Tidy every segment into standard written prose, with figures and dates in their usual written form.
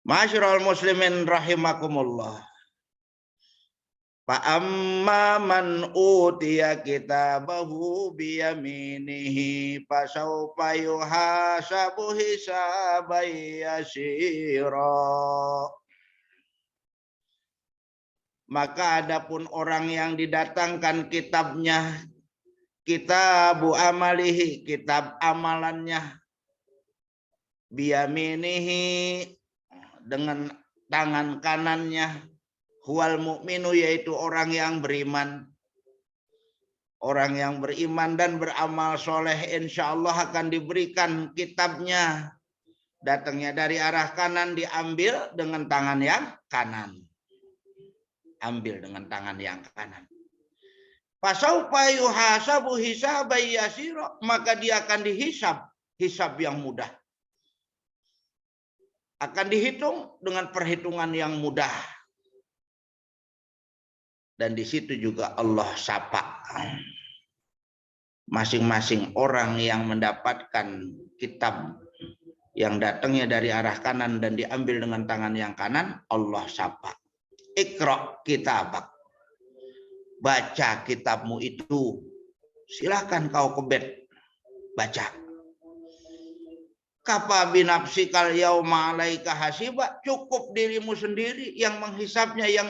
Ma'asyiral muslimin rahimakumullah. Fa amma man utiya kitabahu biyaminihi fasawfa yuhasabu hisaban yasira. Maka adapun orang yang didatangkan kitabnya, kitabu amalihi, kitab amalannya, biyaminihi, dengan tangan kanannya, huwal mu'minu, yaitu orang yang beriman. Orang yang beriman dan beramal soleh insya Allah akan diberikan kitabnya. Datangnya dari arah kanan, diambil dengan tangan yang kanan. Ambil dengan tangan yang kanan. Fasaufa yuhasabu hisaban yasira, maka dia akan dihisab, hisab yang mudah. Akan dihitung dengan perhitungan yang mudah. Dan di situ juga Allah sapa masing-masing orang yang mendapatkan kitab yang datangnya dari arah kanan dan diambil dengan tangan yang kanan, Allah sapa. Iqra kitabak. Baca kitabmu itu. Silahkan kau kebet. Baca. Kafa binafsikal yauma alaika hasiba. Cukup dirimu sendiri yang menghisapnya, yang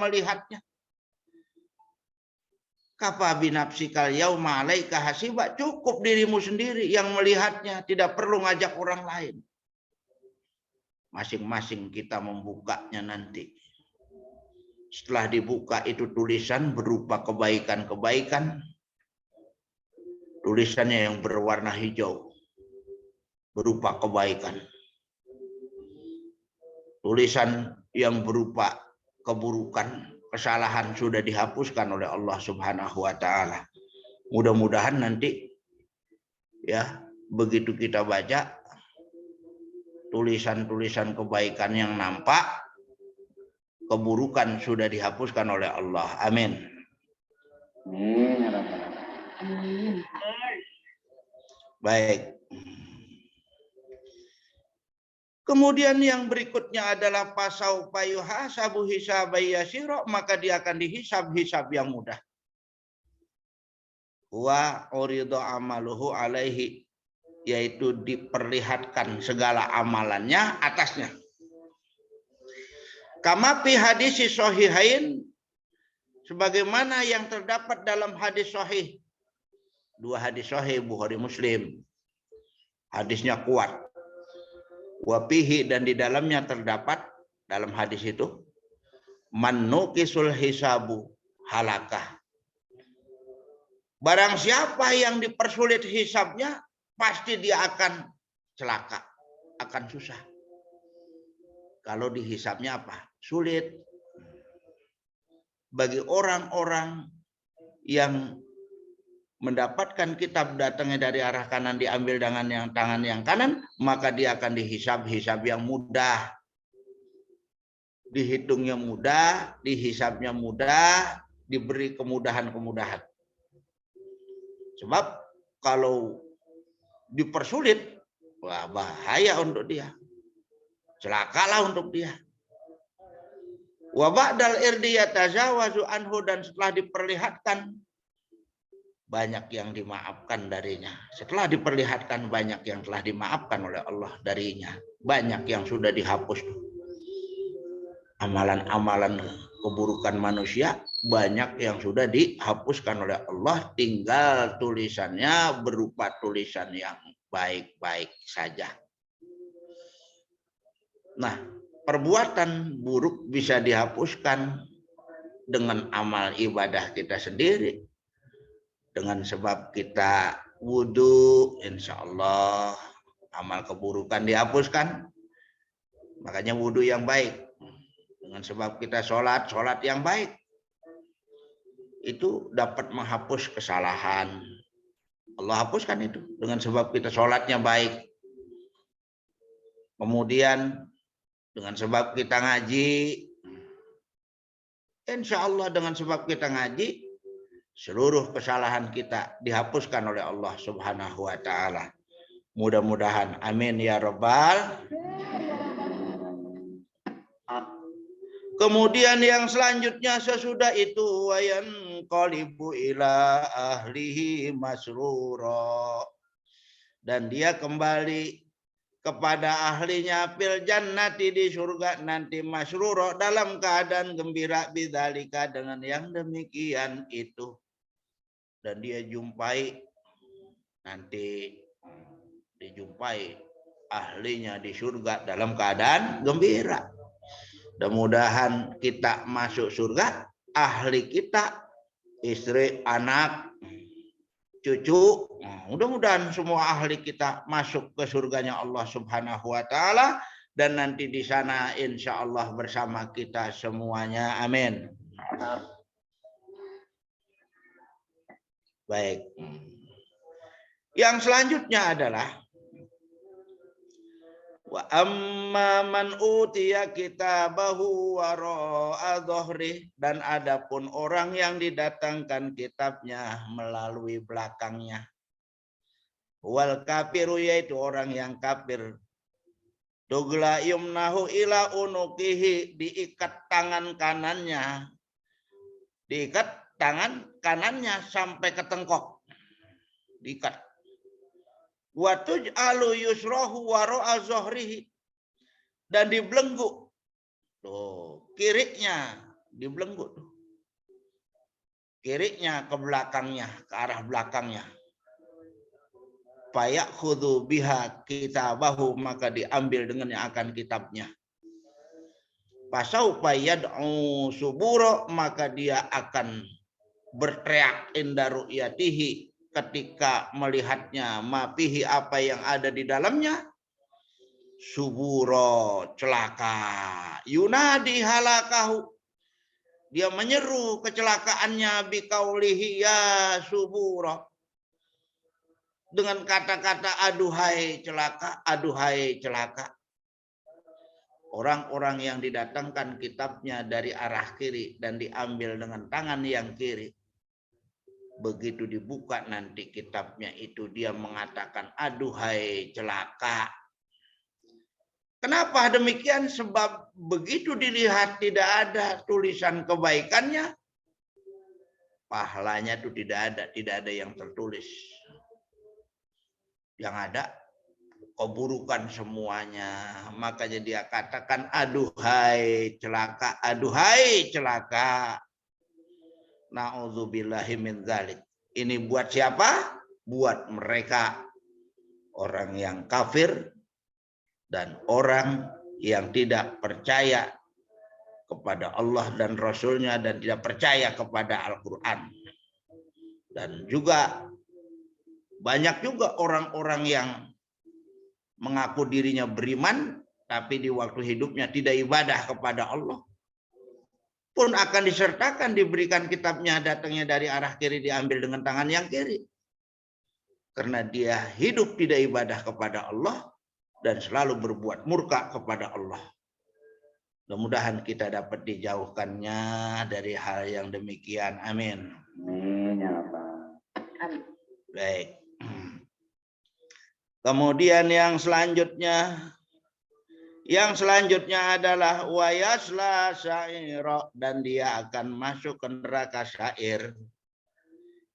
melihatnya. Kafa binafsikal yauma alaika hasiba. Cukup dirimu sendiri yang melihatnya. Tidak perlu ngajak orang lain. Masing-masing kita membukanya nanti. Setelah dibuka itu tulisan berupa kebaikan-kebaikan. Tulisannya yang berwarna hijau. Berupa kebaikan. Tulisan yang berupa keburukan, kesalahan sudah dihapuskan oleh Allah Subhanahu wa taala. Mudah-mudahan nanti ya, begitu kita baca tulisan-tulisan kebaikan yang nampak, keburukan sudah dihapuskan oleh Allah. Amin. Amin. Baik. Kemudian yang berikutnya adalah fasaufa yuhasabu hisaban yasira, maka dia akan dihisab hisab yang mudah. Wa uridu amaluhu alaihi, yaitu diperlihatkan segala amalannya atasnya. Kama fi hadis sahihain, sebagaimana yang terdapat dalam hadis sahih. Dua hadis sahih Bukhari Muslim. Hadisnya kuat. Wapihi, dan di dalamnya terdapat dalam hadis itu manukisul hisabu halakah. Barang siapa yang dipersulit hisabnya, pasti dia akan celaka, akan susah. Kalau dihisabnya apa? Sulit. Bagi orang-orang yang mendapatkan kitab datangnya dari arah kanan, diambil dengan yang tangan yang kanan, maka dia akan dihisab hisab yang mudah. Dihitungnya mudah, dihisabnya mudah, diberi kemudahan-kemudahan. Sebab kalau dipersulit, wah bahaya untuk dia. Celakalah untuk dia. Wa ba'dal irdi yatajawazu anhu, dan setelah diperlihatkan banyak yang dimaafkan darinya. Setelah diperlihatkan banyak yang telah dimaafkan oleh Allah darinya. Banyak yang sudah dihapus. Amalan-amalan keburukan manusia banyak yang sudah dihapuskan oleh Allah. Tinggal tulisannya berupa tulisan yang baik-baik saja. Nah, perbuatan buruk bisa dihapuskan dengan amal ibadah kita sendiri. Dengan sebab kita wudhu, insya Allah amal keburukan dihapuskan. Makanya wudhu yang baik. Dengan sebab kita sholat yang baik. Itu dapat menghapus kesalahan. Allah hapuskan itu. Dengan sebab kita sholatnya baik. Kemudian dengan sebab kita ngaji. Insya Allah dengan sebab kita ngaji, seluruh kesalahan kita dihapuskan oleh Allah Subhanahu wa taala. Mudah-mudahan amin ya rabbal. Kemudian yang selanjutnya sesudah itu wayan qalibu ila ahlihi masrura, dan dia kembali kepada ahlinya fil jannati di surga nanti masrura dalam keadaan gembira bidzalika dengan yang demikian itu. Dan dia jumpai nanti dijumpai ahlinya di surga dalam keadaan gembira. Mudah-mudahan kita masuk surga, ahli kita, istri, anak, cucu, mudah-mudahan semua ahli kita masuk ke surganya Allah Subhanahu wa taala, dan nanti di sana insya Allah bersama kita semuanya. Amin. Baik. Yang selanjutnya adalah wa amma man utiya kitabahu wara'a dhahri, dan adapun orang yang didatangkan kitabnya melalui belakangnya. Wal kafiru, yaitu orang yang kafir. Tugla yumnahu ila unukihi, diikat tangan kanannya. Diikat tangan kanannya sampai ke tengkok. Diikat. Wa tuj'alu yusrahu wara'a dhahrihi, dan dibelenggu. Tuh, kirinya dibelenggu tuh. Kirinya ke belakangnya, ke arah belakangnya. Fayakhudhu biha kitabahu, maka diambil dengannya akan kitabnya. Fasaufa yad'u subura, maka dia akan berteriak inda ru'yatihi, ketika melihatnya, mafihi, apa yang ada di dalamnya, suburo, celaka. Yunadi halakahu, dia menyeru kecelakaannya, biqaulihi ya suburo, dengan kata-kata aduhai celaka, aduhai celaka. Orang-orang yang didatangkan kitabnya dari arah kiri dan diambil dengan tangan yang kiri, begitu dibuka nanti kitabnya itu, dia mengatakan aduhai celaka. Kenapa demikian? Sebab begitu dilihat tidak ada tulisan kebaikannya, pahalanya itu tidak ada yang tertulis. Yang ada keburukan semuanya. Makanya dia katakan aduhai celaka, aduhai celaka. Na'udzubillahi min dzalik. Ini buat siapa? Buat mereka, orang yang kafir dan orang yang tidak percaya kepada Allah dan Rasulnya, dan tidak percaya kepada Al-Quran. Dan juga banyak juga orang-orang yang mengaku dirinya beriman, tapi di waktu hidupnya tidak ibadah kepada Allah, pun akan disertakan diberikan kitabnya, datangnya dari arah kiri, diambil dengan tangan yang kiri. Karena dia hidup tidak ibadah kepada Allah dan selalu berbuat murka kepada Allah. Mudah-mudahan kita dapat dijauhkannya dari hal yang demikian. Amin. Amin ya Rabbal. Baik. Kemudian yang selanjutnya adalah wayasla sa'ira, dan dia akan masuk ke neraka sa'ir.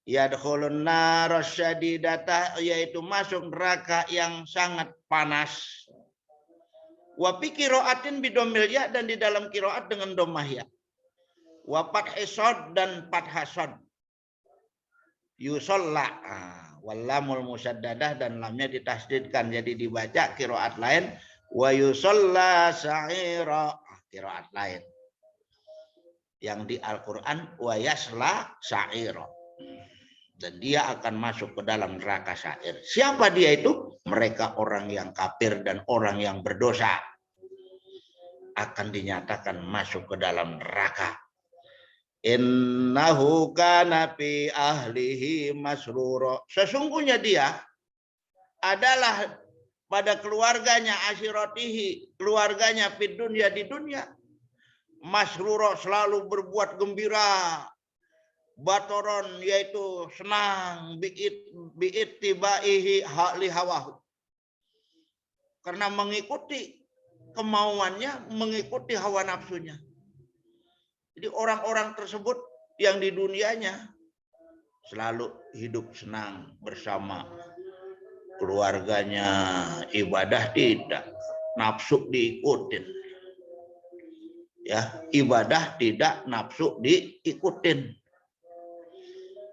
Yadkhulun nar syadidata, yaitu masuk neraka yang sangat panas. Wa fi qiraatin bidomil ya, dan di dalam qiraat dengan dhammah ya. Wa fathhi shad dan fathha shad. Yusalla, wallamul musaddadah, dan lamnya ditasdidkan, jadi dibaca qiraat lain wa yusalla sa'ira, qiraat lain. Yang di Al-Qur'an wa yasla sa'ira, dan dia akan masuk ke dalam neraka sa'ir. Siapa dia itu? Mereka orang yang kafir dan orang yang berdosa akan dinyatakan masuk ke dalam neraka. Innahu kana fi ahlihi masrura, sesungguhnya dia adalah pada keluarganya, asyiratihi, keluarganya fid dunya, di dunia, masrura, selalu berbuat gembira, batoron, yaitu senang, biittibaihi li hawahu, karena mengikuti kemauannya, mengikuti hawa nafsunya. Jadi orang-orang tersebut yang di dunianya selalu hidup senang bersama keluarganya, ibadah tidak, nafsu diikutin. Ya, ibadah tidak, nafsu diikutin.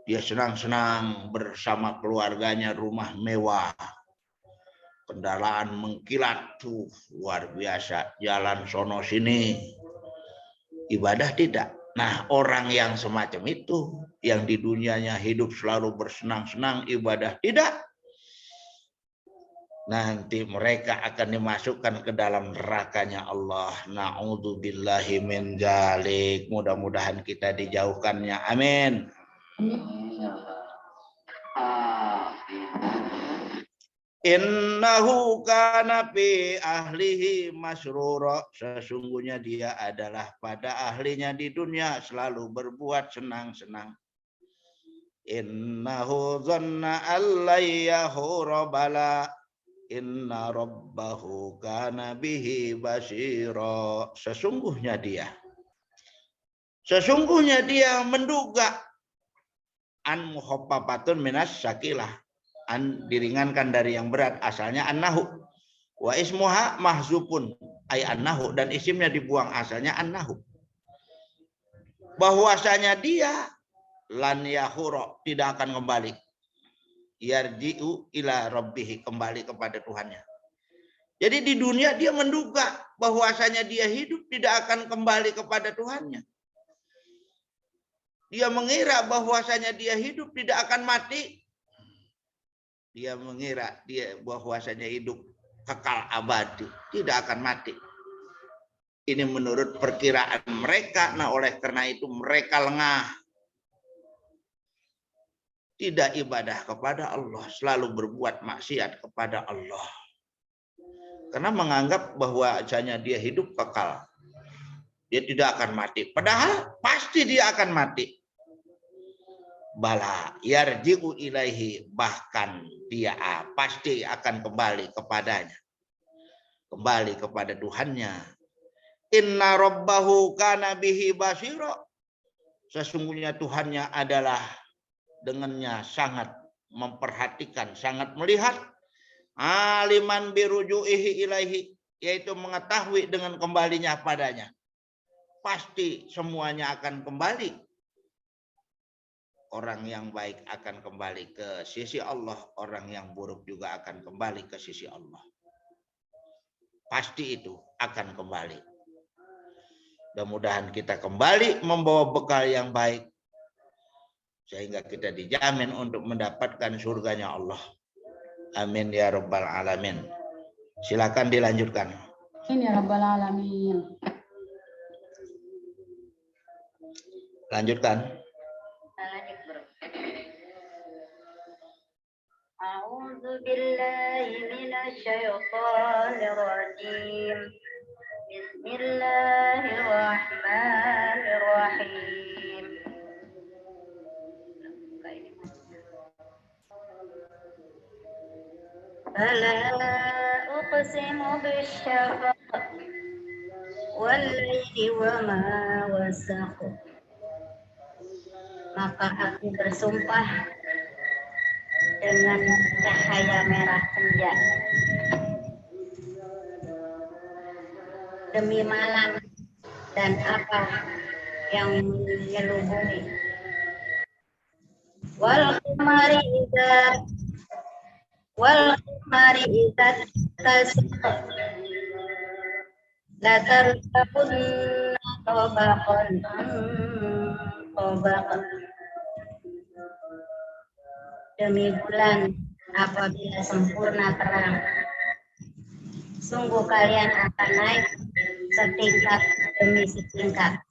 Dia senang-senang bersama keluarganya, rumah mewah, kendaraan mengkilat tuh luar biasa, jalan sono sini. Ibadah tidak. Nah, orang yang semacam itu, yang di dunianya hidup selalu bersenang-senang, ibadah tidak, nanti mereka akan dimasukkan ke dalam nerakanya Allah. Na'udzubillahi min dzalik. Mudah-mudahan kita dijauhkannya. Amin. Innahu kana fi ahlihi masrura. Sesungguhnya dia adalah pada ahlinya di dunia selalu berbuat senang-senang. Innahu dhanna allayyahu bala. Inna rabbahu kana bihi basira. Sesungguhnya dia menduga an mukhaffafatun minas syakilah, an diringankan dari yang berat, asalnya annahu, wa ismuha mahzupun ay annahu, dan isimnya dibuang, asalnya annahu, bahwasanya dia lan yahuro, tidak akan kembali, yarji'u ila rabbih, kembali kepada Tuhannya. Jadi di dunia dia menduga bahwasanya dia hidup tidak akan kembali kepada Tuhannya. Dia mengira bahwasanya dia hidup tidak akan mati. Dia mengira bahwasanya hidup kekal abadi, tidak akan mati. Ini menurut perkiraan mereka. Nah, oleh karena itu mereka lengah. Tidak ibadah kepada Allah, selalu berbuat maksiat kepada Allah. Karena menganggap bahwasanya dia hidup kekal. Dia tidak akan mati. Padahal pasti dia akan mati. Bala yarji'u ilaihi, bahkan dia pasti akan kembali kepadanya. Kembali kepada Tuhannya. Inna rabbahu kana bihi basira. Sesungguhnya Tuhannya adalah dengannya sangat memperhatikan, sangat melihat. Aliman biruju'ihi ilaihi, yaitu mengetahui dengan kembalinya padanya. Pasti semuanya akan kembali. Orang yang baik akan kembali ke sisi Allah, orang yang buruk juga akan kembali ke sisi Allah. Pasti itu akan kembali. Mudah-mudahan kita kembali membawa bekal yang baik, sehingga kita dijamin untuk mendapatkan surganya Allah. Amin ya rabbal alamin. Silakan dilanjutkan. Amin ya rabbal alamin. Lanjutkan. A'udzu billahi minasy syaithanir rajim. Bismillahirrahmanirrahim. Fala uqsimu bisyafaq wal laili wa ma wasaq. Maka aku bersumpah dengan cahaya merah senja, demi malam dan apa yang menyelubungi. Wal qamari idza tasaq la tarkabunna tabaqan tabaq. Demi bulan apabila sempurna terang, sungguh kalian akan naik setingkat demi setingkat.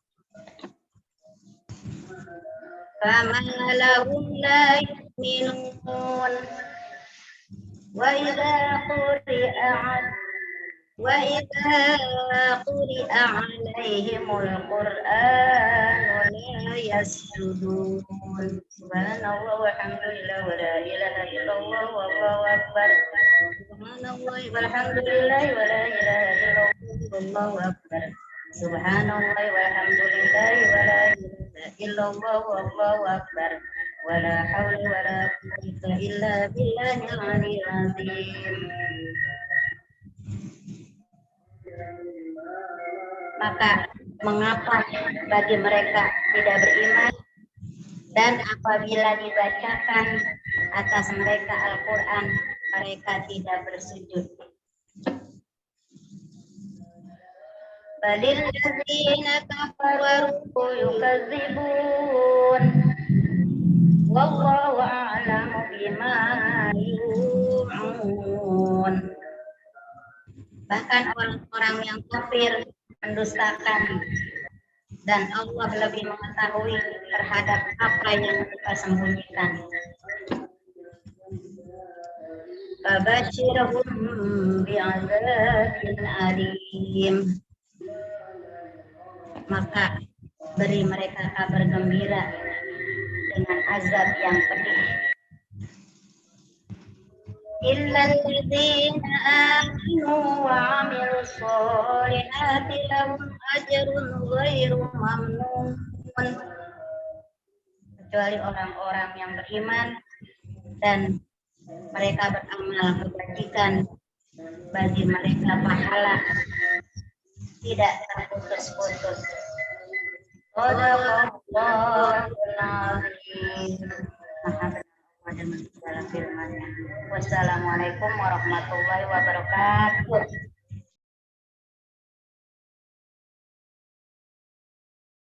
Faman lahum la yu'minun wa idza quri'a 'alaihimul Qur'an la yasjudun. Subhanallah walhamdulillah wa la ilaha illallah wallahu akbar. Subhanallah walhamdulillah wa la ilaha illallah wallahu akbar. Subhanallah walhamdulillah wa illallah wallahu akbar wala haula wala quwwata illa billahil aliyyil azim. Maka mengapa bagi mereka tidak beriman dan apabila dibacakan atas mereka Al-Quran mereka tidak bersujud? Balil ladzina kafaru yukadzibun wallahu a'lamu bima yu'un. Bahkan orang-orang yang kafir mendustakan dan Allah lebih mengetahui terhadap apa yang mereka sembunyikan. Fabashirhum bi'adzabin alim. Maka beri mereka kabar gembira dengan azab yang pedih. Illal ladzina amanu wa 'amilus sholihati lahum ajrun ghairu mamnun. Kecuali orang-orang yang beriman dan mereka beramal kebajikan, bagi mereka pahala tidak terputus-putus. Shadaqallahul azim. Maha benar dalam firman-Nya. Wassalamualaikum warahmatullahi wabarakatuh.